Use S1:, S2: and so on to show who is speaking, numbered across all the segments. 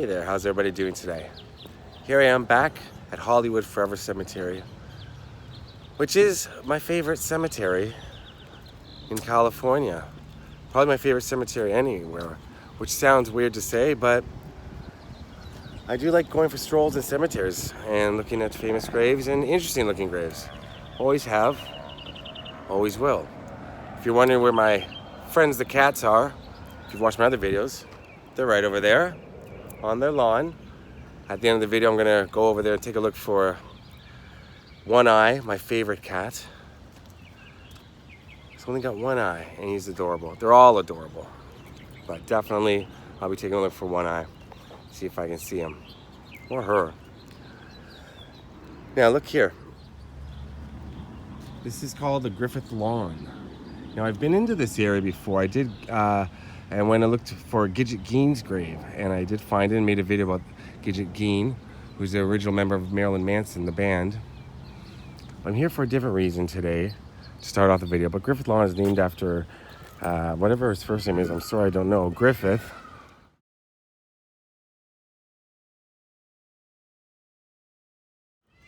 S1: Hey there, how's everybody doing today? Here I am back at Hollywood Forever Cemetery, which is my favorite cemetery in California. Probably my favorite cemetery anywhere, which sounds weird to say, but I do like going for strolls in cemeteries and looking at famous graves and interesting looking graves. Always have, always will. If you're wondering where my friends the cats are, if you've watched my other videos, they're right over there on their lawn. At the end of the video, I'm gonna go over there and take a look for One Eye, my favorite cat. He's only got one eye and he's adorable. They're all adorable, but definitely I'll be taking a look for One Eye. See if I can see him or her. Now look here. This is called the Griffith Lawn. Now I've been into this area before. I did, and when I looked for Gidget Gene's grave, and I did find it and made a video about Gidget Gene, who's the original member of Marilyn Manson, the band. I'm here for a different reason today to start off the video, but Griffith Lawn is named after whatever his first name is. I'm sorry, I don't know. Griffith.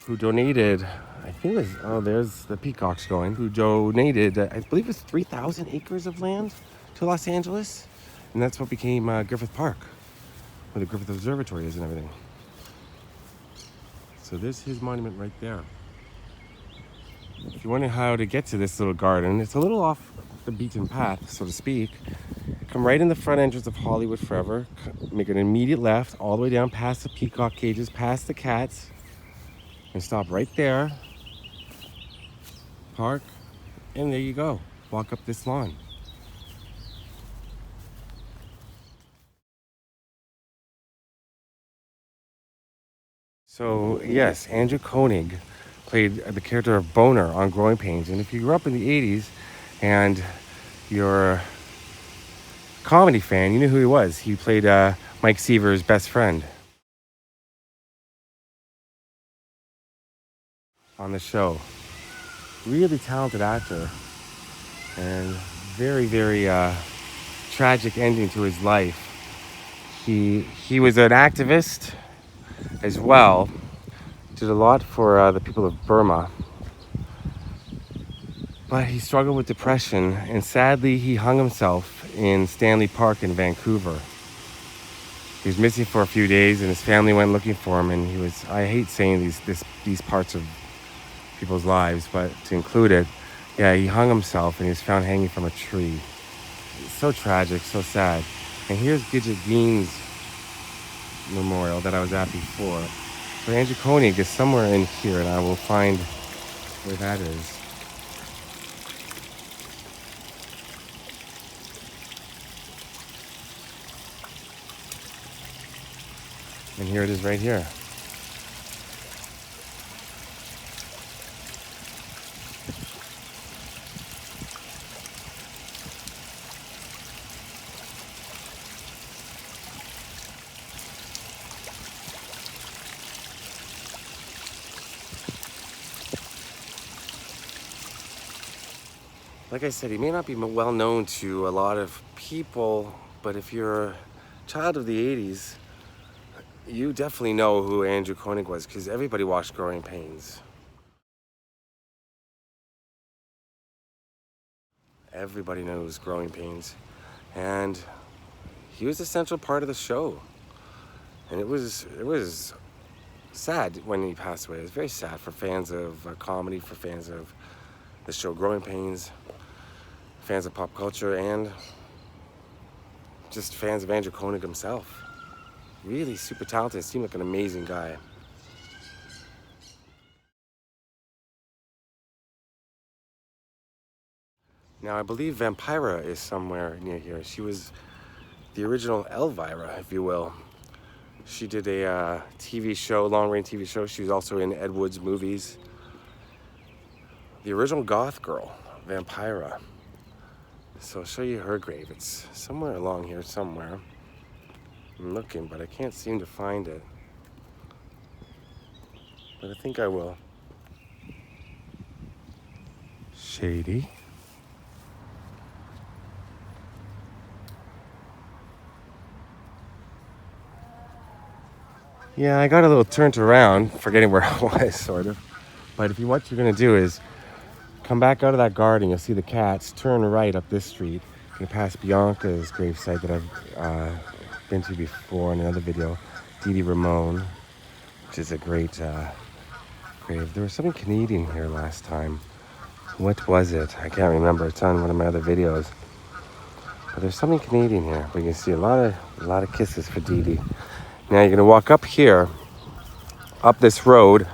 S1: Who donated, I think it was, oh, there's the peacocks going, who donated, I believe it's 3,000 acres of land to Los Angeles. And that's what became Griffith Park, where the Griffith Observatory is and everything. So there's his monument right there. If you're wondering how to get to this little garden, it's a little off the beaten path, so to speak. Come right in the front entrance of Hollywood Forever, make an immediate left, all the way down past the peacock cages, past the cats, and stop right there, park, and there you go. Walk up this lawn. So yes, Andrew Koenig played the character of Boner on Growing Pains, and if you grew up in the 80s and you're a comedy fan, you knew who he was. He played Mike Seaver's best friend on the show. Really talented actor, and very, very tragic ending to his life. He was an activist as well, did a lot for the people of Burma, but he struggled with depression, and sadly he hung himself in Stanley Park in Vancouver. He was missing for a few days, and his family went looking for him, and he was, I hate saying these parts of people's lives, but to include it, yeah, he hung himself and he was found hanging from a tree. It's so tragic, so sad. And here's Gidget Gene's memorial that I was at before. So Andrew Koenig is somewhere in here, and I will find where that is. And here it is right here. Like I said, he may not be well known to a lot of people, but if you're a child of the 80s, you definitely know who Andrew Koenig was, because everybody watched Growing Pains. Everybody knows Growing Pains. And he was a central part of the show. And it was sad when he passed away. It was very sad for fans of comedy, for fans of the show Growing Pains, fans of pop culture, and just fans of Andrew Koenig himself. Really super talented, seemed like an amazing guy. Now I believe Vampira is somewhere near here. She was the original Elvira, if you will. She did a TV show, long-range TV show. She was also in Ed Wood's movies. The original goth girl, Vampira. So I'll show you her grave. It's somewhere along here somewhere. I'm looking, but I can't seem to find it. But I think I will. Shady. Yeah, I got a little turned around, forgetting where I was, sort of. But if you, what you're gonna do is come back out of that garden, you'll see the cats, turn right up this street. You're gonna pass Bianca's gravesite that I've been to before in another video, Dee Ramone, which is a great grave. There was something Canadian here last time. What was it? I can't remember. It's on one of my other videos. But there's something Canadian here. But you can see a lot of kisses for Dee Dee. Now you're gonna walk up here, up this road,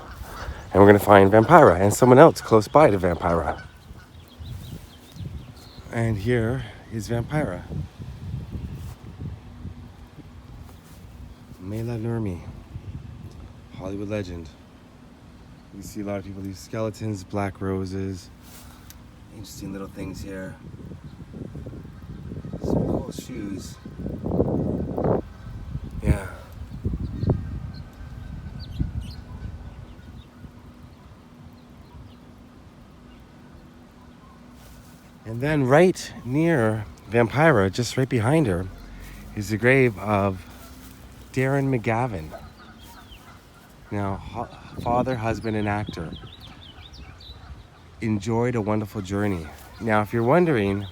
S1: and we're gonna find Vampira and someone else close by to Vampira. And here is Vampira. Mela Nurmi, Hollywood legend. You see a lot of people leave skeletons, black roses. Interesting little things here. Some cool shoes. Yeah. And then right near Vampira, just right behind her, is the grave of Darren McGavin. Now, father, husband, and actor. Enjoyed a wonderful journey. Now, if you're wondering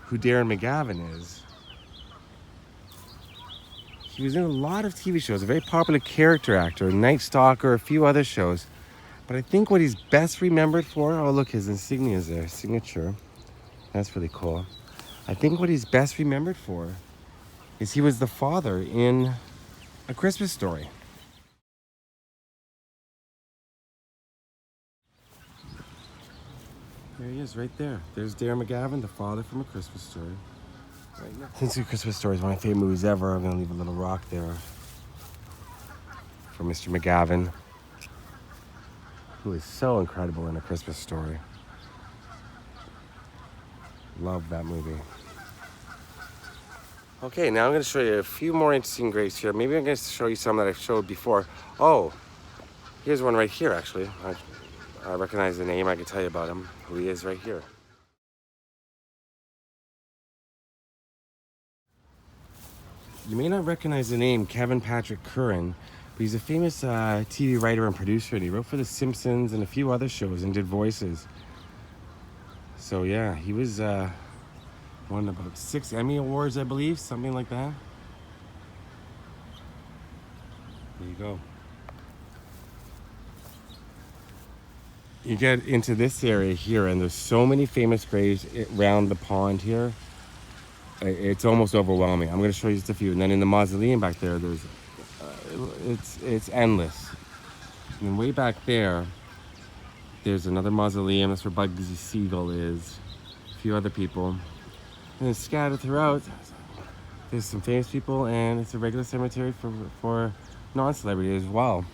S1: who Darren McGavin is, he was in a lot of TV shows, a very popular character actor, Night Stalker, a few other shows. But I think what he's best remembered for, oh look, his insignia is there, signature. That's really cool. I think what he's best remembered for is he was the father in A Christmas Story. There he is, right there. There's Darren McGavin, the father from A Christmas Story. Right now. Since A Christmas Story is one of my favorite movies ever, I'm gonna leave a little rock there for Mr. McGavin, who is so incredible in A Christmas Story. Love that movie. Okay, now I'm going to show you a few more interesting graves here. Maybe I'm going to show you some that I've showed before. Oh, here's one right here, actually. I recognize the name. I can tell you about him, who he is right here. You may not recognize the name Kevin Patrick Curran, but he's a famous TV writer and producer, and he wrote for The Simpsons and a few other shows and did voices. So yeah, he was won about 6 Emmy Awards, I believe, something like that. There you go. You get into this area here, and there's so many famous graves around the pond here. It's almost overwhelming. I'm going to show you just a few, and then in the mausoleum back there, there's it's endless. And then way back there, there's another mausoleum. That's where Bugsy Siegel is. A few other people. And then scattered throughout, there's some famous people, and it's a regular cemetery for non-celebrity as well.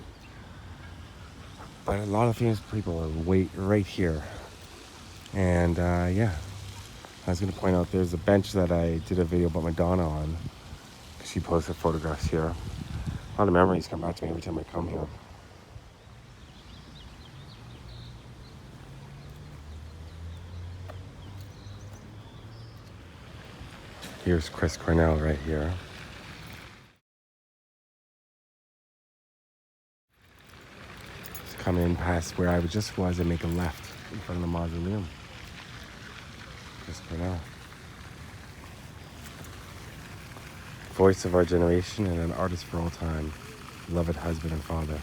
S1: But a lot of famous people are right here. And yeah, I was going to point out there's a bench that I did a video about Madonna on. She posted photographs here. A lot of memories come back to me every time I come here. Here's Chris Cornell right here. Just come in past where I just was and make a left in front of the mausoleum. Chris Cornell. Voice of our generation and an artist for all time. Beloved husband and father.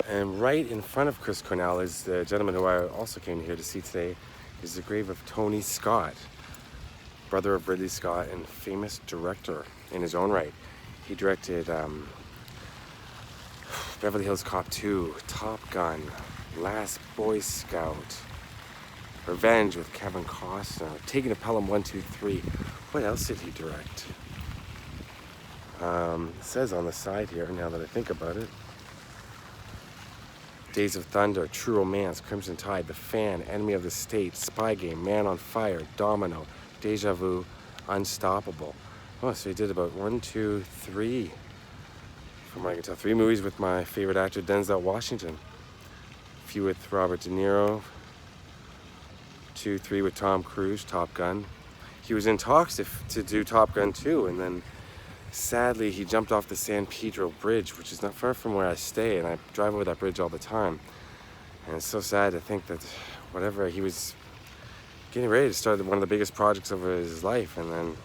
S1: And right in front of Chris Cornell is the gentleman who I also came here to see today, is the grave of Tony Scott, brother of Ridley Scott and famous director in his own right. He directed Beverly Hills Cop 2, Top Gun, Last Boy Scout, Revenge with Kevin Costner, Taking a Pelham 1, 2, 3. What else did he direct? It says on the side here, now that I think about it. Days of Thunder, True Romance, Crimson Tide, The Fan, Enemy of the State, Spy Game, Man on Fire, Domino, Deja Vu, Unstoppable. Oh, so he did about 1, 2, 3, from what I can tell, 3 movies with my favorite actor, Denzel Washington. A few with Robert De Niro, 2, 3 with Tom Cruise, Top Gun. He was in talks to do Top Gun 2, and then sadly he jumped off the San Pedro Bridge, which is not far from where I stay, and I drive over that bridge all the time. And it's so sad to think that whatever, he was getting ready to start one of the biggest projects of his life, and then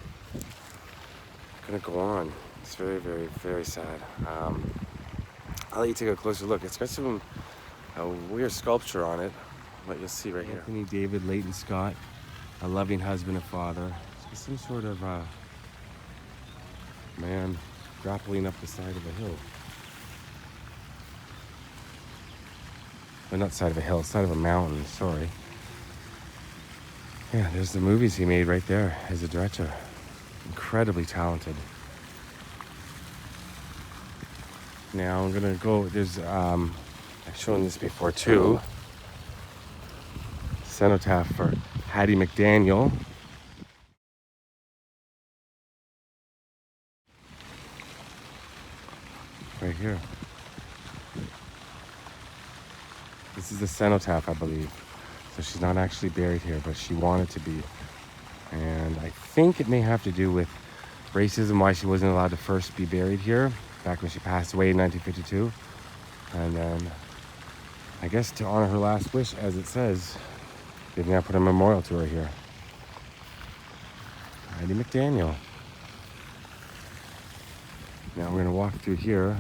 S1: couldn't go on. It's very, very, very sad. I'll let you take a closer look. It's got some weird sculpture on it, but you'll see right here. Anthony David Leighton Scott, a loving husband and father. It's some sort of man grappling up the side of a hill. Well, not side of a hill, side of a mountain, sorry. Yeah, there's the movies he made right there as a director. Incredibly talented. Now I'm gonna go, there's, I've shown this before too. Cenotaph for Hattie McDaniel. Right here. This is the cenotaph, I believe. So she's not actually buried here, but she wanted to be. And I think it may have to do with racism, why she wasn't allowed to first be buried here, back when she passed away in 1952. And then, I guess to honor her last wish, as it says, they've now put a memorial to her here. Hattie McDaniel. Now we're gonna walk through here.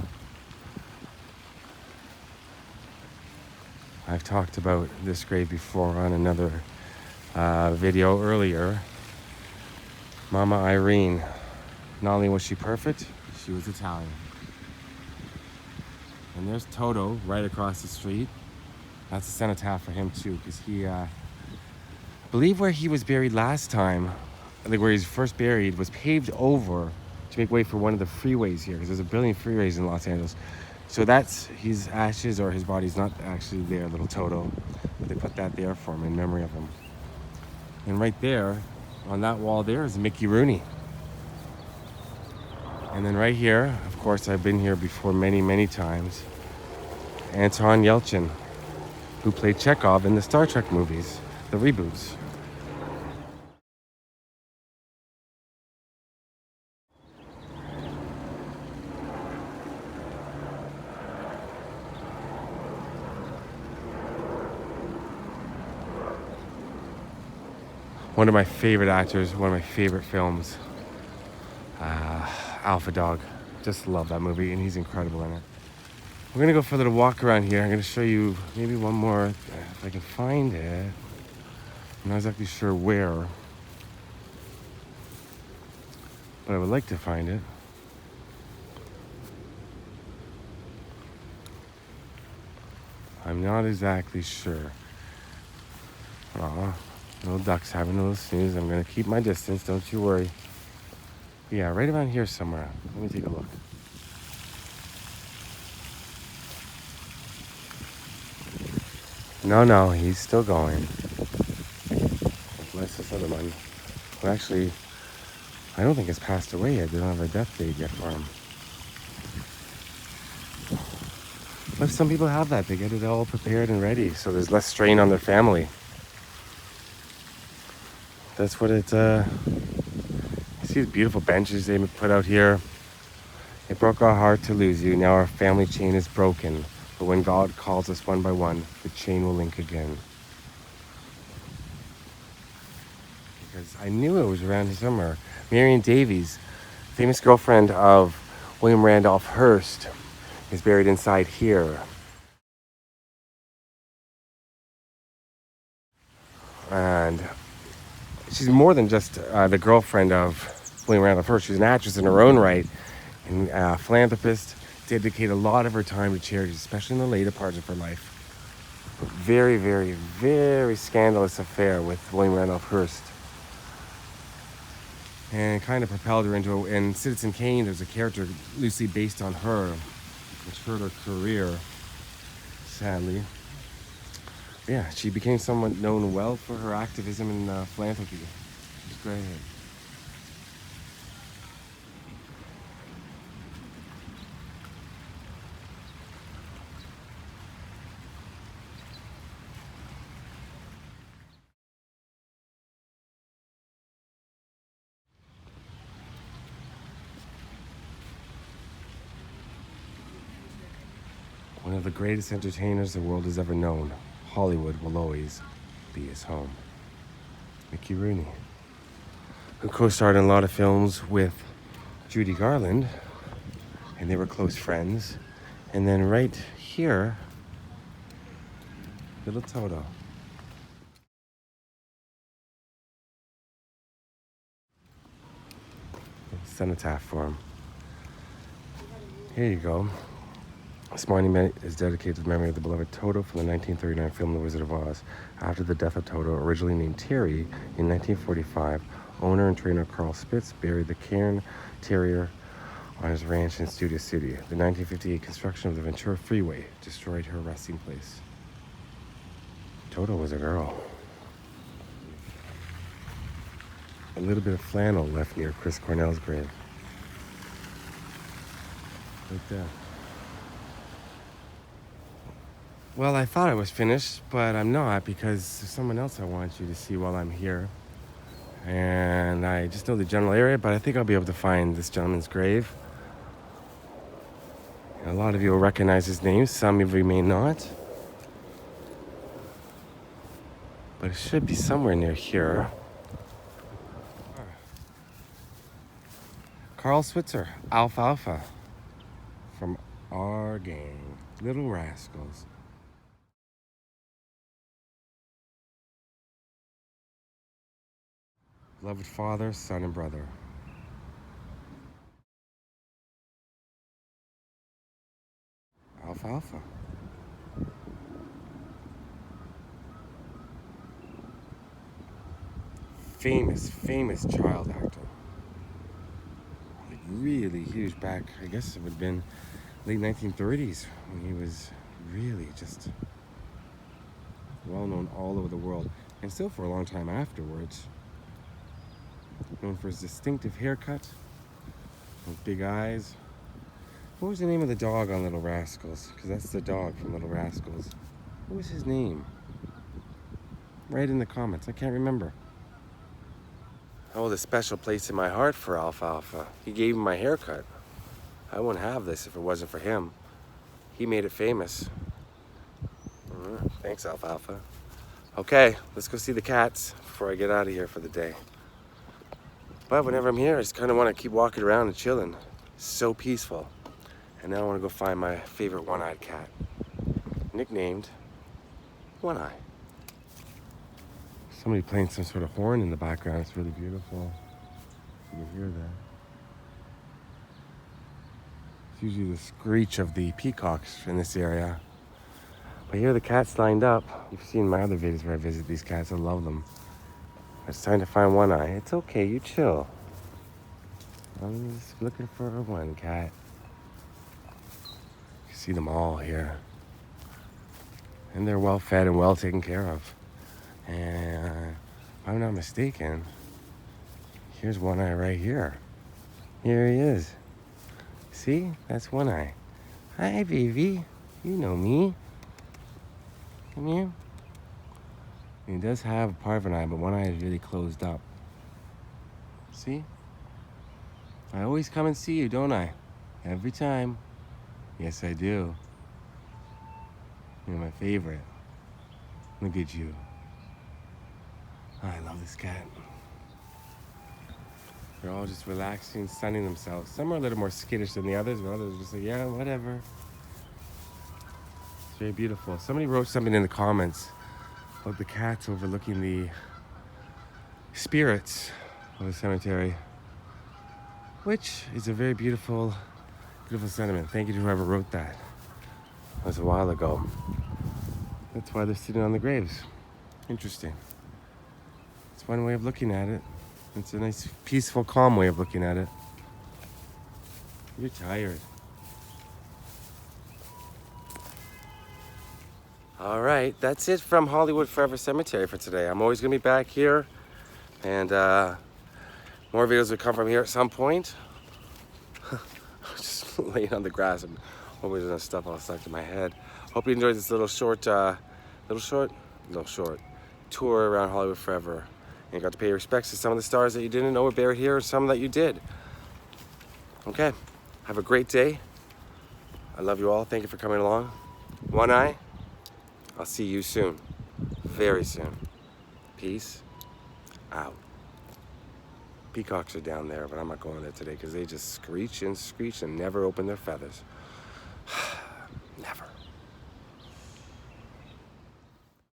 S1: I've talked about this grave before on another video earlier. Mama Irene. Not only was she perfect, she was Italian. And there's Toto right across the street. That's a cenotaph for him too, because he, I believe where he was buried last time, I think where he was first buried, was paved over to make way for one of the freeways here, because there's a billion freeways in Los Angeles. So that's his ashes, or his body's not actually there, little Toto, but they put that there for him in memory of him. And right there, on that wall there, is Mickey Rooney. And then right here, of course, I've been here before many, many times, Anton Yelchin, who played Chekhov in the Star Trek movies, the reboots. One of my favorite actors, one of my favorite films, Alpha Dog. Just love that movie, and he's incredible in it. We're gonna go for a little walk around here. I'm gonna show you maybe one more, if I can find it. I'm not exactly sure where, but I would like to find it. I'm not exactly sure. Aw, little duck's having a little snooze. I'm gonna keep my distance, don't you worry. Yeah, right around here somewhere. Let me take a look. No, he's still going. Bless this other one. Well, actually, I don't think it's passed away yet. They don't have a death date yet for him. But some people have that. They get it all prepared and ready, so there's less strain on their family. That's what it, you see the beautiful benches they put out here. It broke our heart to lose you. Now our family chain is broken. But when God calls us one by one, the chain will link again. Because I knew it was around here somewhere. Marion Davies, famous girlfriend of William Randolph Hearst, is buried inside here. And she's more than just the girlfriend of William Randolph Hearst. She's an actress in her own right, and a philanthropist, dedicated a lot of her time to charities, especially in the later parts of her life. Very, very, very scandalous affair with William Randolph Hearst. And it kind of propelled her into, in Citizen Kane, there's a character loosely based on her, which hurt her career, sadly. Yeah, she became someone known well for her activism and philanthropy. She's great. One of the greatest entertainers the world has ever known. Hollywood will always be his home. Mickey Rooney, who co-starred in a lot of films with Judy Garland, and they were close friends. And then right here, little Toto. Cenotaph for him. Here you go. This monument is dedicated to the memory of the beloved Toto from the 1939 film The Wizard of Oz. After the death of Toto, originally named Terry, in 1945, owner and trainer Carl Spitz buried the Cairn Terrier on his ranch in Studio City. The 1958 construction of the Ventura Freeway destroyed her resting place. Toto was a girl. A little bit of flannel left near Chris Cornell's grave. Right there. Well, I thought I was finished, but I'm not, because there's someone else I want you to see while I'm here. And I just know the general area, but I think I'll be able to find this gentleman's grave. And a lot of you will recognize his name, some of you may not. But it should be somewhere near here. Carl Switzer, Alfalfa, from our gang, Little Rascals. Beloved father, son, and brother. Alfalfa. Famous child actor. Like really huge back, I guess it would have been late 1930s when he was really just well known all over the world, and still for a long time afterwards. Known for his distinctive haircut, his big eyes. What was the name of the dog on Little Rascals? Because that's the dog from Little Rascals. What was his name? Write in the comments. I can't remember. I hold a special place in my heart for Alfalfa. He gave me my haircut. I wouldn't have this if it wasn't for him. He made it famous. Thanks, Alfalfa. Okay, let's go see the cats before I get out of here for the day. But whenever I'm here, I just kind of want to keep walking around and chilling. It's so peaceful. And now I want to go find my favorite one-eyed cat, nicknamed One Eye. Somebody playing some sort of horn in the background. It's really beautiful. You can hear that. It's usually the screech of the peacocks in this area. But here the cats lined up. You've seen my other videos where I visit these cats. I love them. It's time to find One Eye. It's okay, you chill. I'm just looking for one cat. You see them all here. And they're well fed and well taken care of. And if I'm not mistaken, here's One Eye right here. Here he is. See? That's One Eye. Hi, baby. You know me. Come here. He does have a part of an eye, but one eye is really closed up. See? I always come and see you, don't I? Every time. Yes, I do. You're my favorite. Look at you. I love this cat. They're all just relaxing, sunning themselves. Some are a little more skittish than the others, but others are just like, yeah, whatever. It's very beautiful. Somebody wrote something in the comments about the cats overlooking the spirits of the cemetery, which is a very beautiful sentiment. Thank you to whoever wrote that. That was a while ago. That's why they're sitting on the graves. Interesting. It's one way of looking at it. It's a nice, peaceful, calm way of looking at it. You're tired. All right, that's it from Hollywood Forever Cemetery for today. I'm always gonna be back here, and more videos will come from here at some point. Just laying on the grass and always doing stuff all stuck to my head. Hope you enjoyed this little short tour around Hollywood Forever. And you got to pay respects to some of the stars that you didn't know were buried here, and some that you did. Okay, have a great day. I love you all. Thank you for coming along. One Eye, I'll see you soon. Very soon. Peace out. Peacocks are down there, but I'm not going there today because they just screech and never open their feathers. Never.